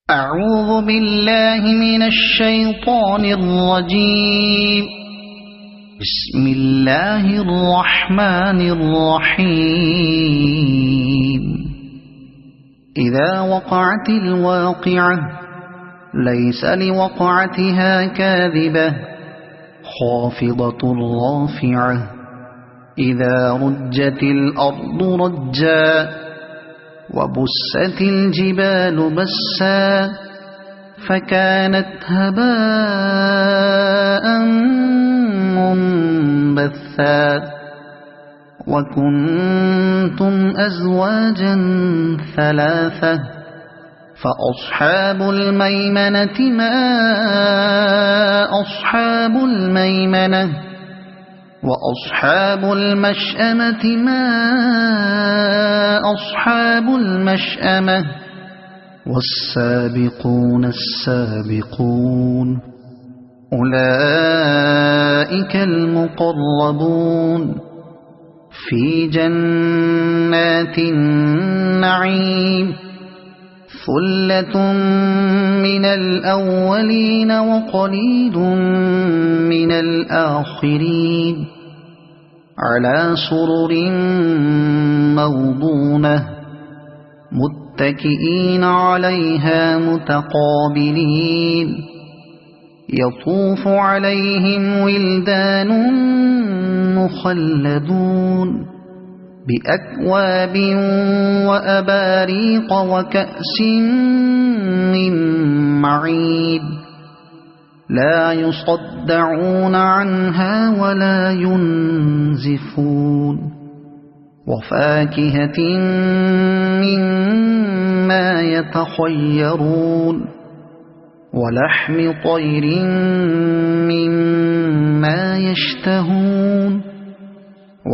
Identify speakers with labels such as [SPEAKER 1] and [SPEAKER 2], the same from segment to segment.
[SPEAKER 1] أعوذ بالله من الشيطان الرجيم. بسم الله الرحمن الرحيم. إذا وقعت الواقعة ليس لوقعتها كاذبة خافضة رافعة إذا رجت الأرض رجا وبست الجبال بسا فكانت هباء منبثا وكنتم أزواجا ثلاثة فأصحاب الميمنة ما أصحاب الميمنة وأصحاب المشأمة ما أصحاب المشأمة والسابقون السابقون أولئك المقربون في جنات النعيم ثلة من الأولين وقليل من الآخرين على سرر موضونة متكئين عليها متقابلين يطوف عليهم ولدان مخلدون بأكواب وأباريق وكأس من معين لا يصدعون عنها ولا ينزفون وفاكهة مما يتخيرون ولحم طير مما يشتهون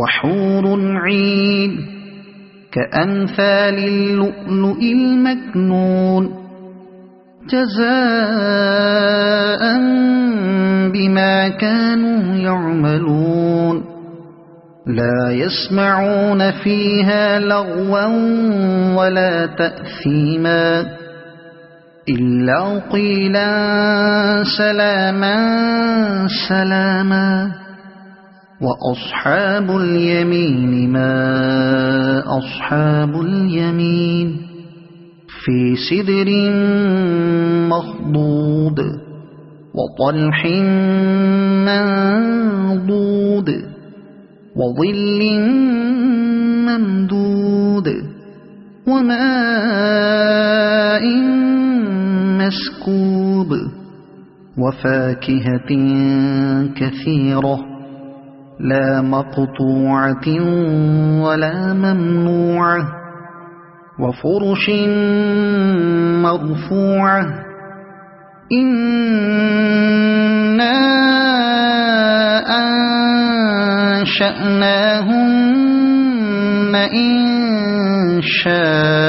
[SPEAKER 1] وحور عين كأمثال اللؤلؤ المكنون جزاء بما كانوا يعملون لا يسمعون فيها لغوا ولا تأثيما إلا قيلا سلاما سلاما وأصحاب اليمين ما أصحاب اليمين في سدر مخضود وطلح منضود وظل ممدود وماء مسكوب وفاكهة كثيرة لا مقطوعة ولا ممنوعة وفرش مرفوعة إنا أنشأناهن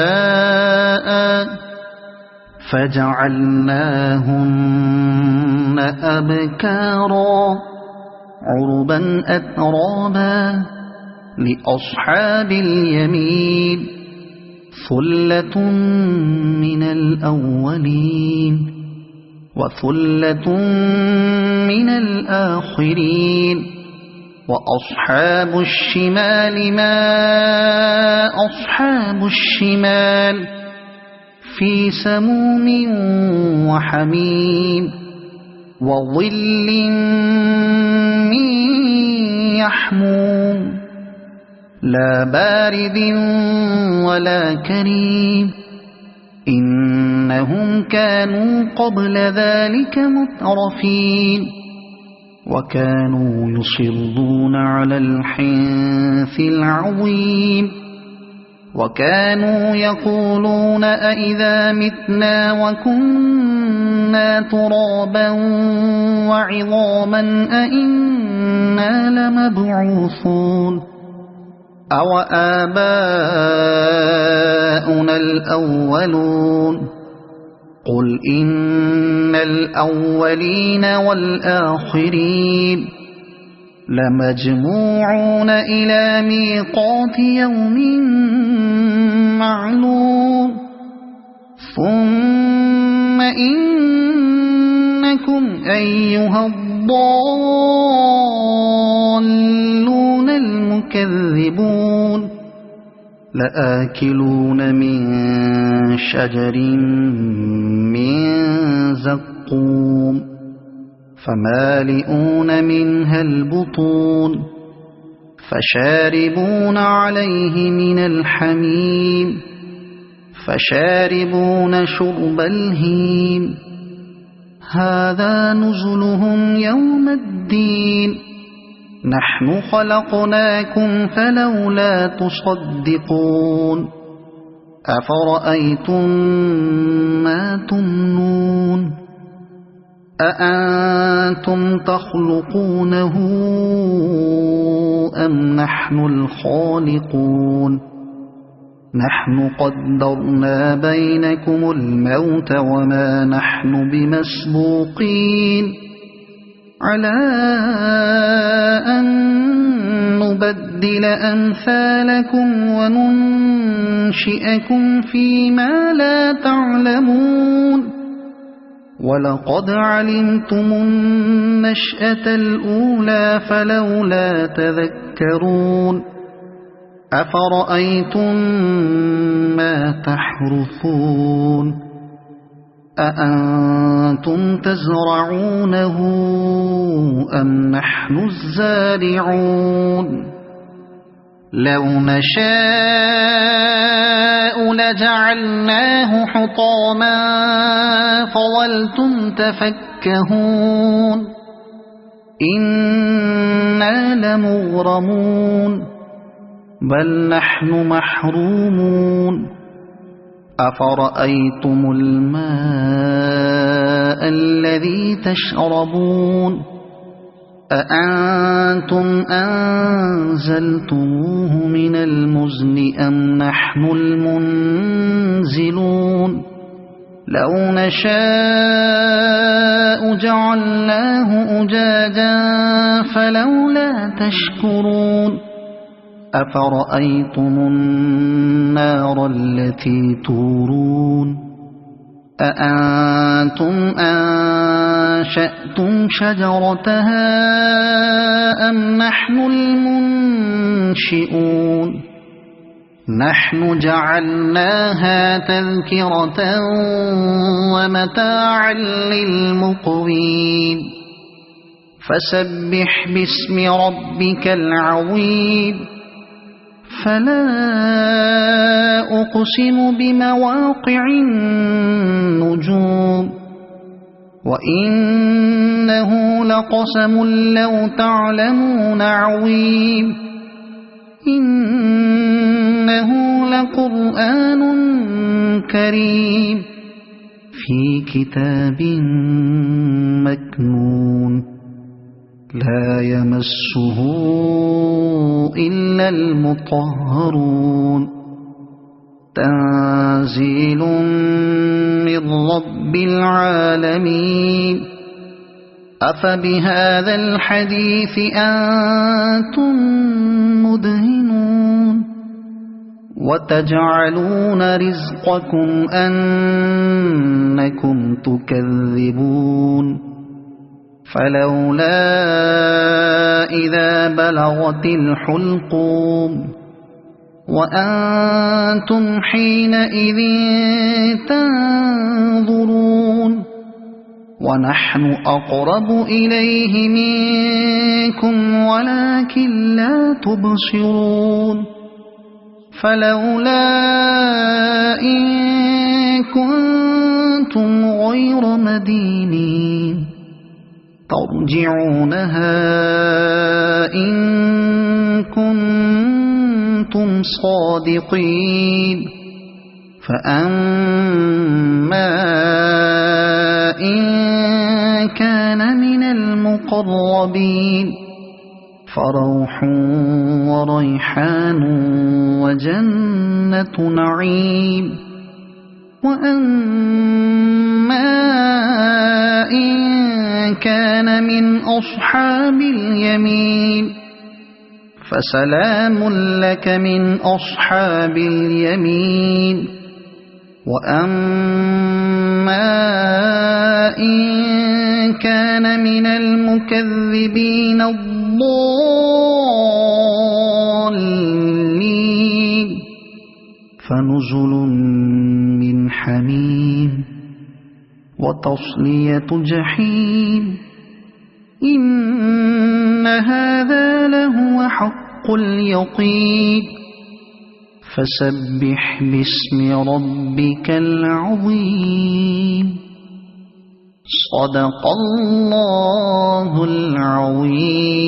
[SPEAKER 1] إنشاء فجعلناهن أبكارا عربا أترابا لأصحاب اليمين ثلة من الأولين وثلة من الآخرين وأصحاب الشمال ما أصحاب الشمال في سموم وحميم وظل من يحموم لا بارد ولا كريم إنهم كانوا قبل ذلك مترفين وكانوا يصرون على الحنث العظيم وكانوا يقولون أئذا متنا وكنا ترابا وعظاما أئنا لمبعوثون أو آباؤنا الأولون قل إن الأولين والآخرين لمجموعون إلى ميقات يوم معلوم ثم إنكم أيها الضالون المكذبون لآكلون من شجر من زقوم فمالئون منها البطون فشاربون عليه من الحميم فشاربون شرب الهيم هذا نزلهم يوم الدين نحن خلقناكم فلولا تصدقون أفرأيتم ما تمنون أأنتم تخلقونه أم نحن الخالقون نحن قدرنا بينكم الموت وما نحن بمسبوقين على أن نبدل أمثالكم وننشئكم فيما لا تعلمون ولقد علمتم النشأة الأولى فلولا تذكرون أفرأيتم ما تحرثون أأنتم تزرعونه أم نحن الزارعون لو نشاء لجعلناه حطاما فظلتم تفكهون إنا لمغرمون بل نحن محرومون أفرأيتم الماء الذي تشربون أأنتم أنزلتموه من المزن أم نحن المنزلون لو نشاء جعلناه أجاجا فلولا تشكرون أفرأيتم النار التي تورون أأنتم أنشأتم شجرتها أم نحن المنشئون نحن جعلناها تذكرة ومتاعا للمقوين فسبح باسم ربك العظيم فلا أقسم بمواقع النجوم وإنه لقسم لو تعلمون عظيم إنه لقرآن كريم في كتاب مكنون لا يمسه إلا المطهرون تنزيل من رب العالمين أفبهذا الحديث أنتم مدهنون وتجعلون رزقكم أنكم تكذبون فلولا إذا بلغت الحلقوم وأنتم حينئذ تنظرون ونحن أقرب إليه منكم ولكن لا تبصرون فلولا إن كنتم غير مدينين ترجعونها إن كنتم صادقين فأما إن كان من المقربين فروح وريحان وجنة نعيم وأما إن كان من أصحاب اليمين فسلام لك من أصحاب اليمين وأما إن كان من المكذبين الضالين فنزل من حميم وتصلية جحيم إن هذا لهو حق اليقين فسبح باسم ربك العظيم صدق الله العظيم.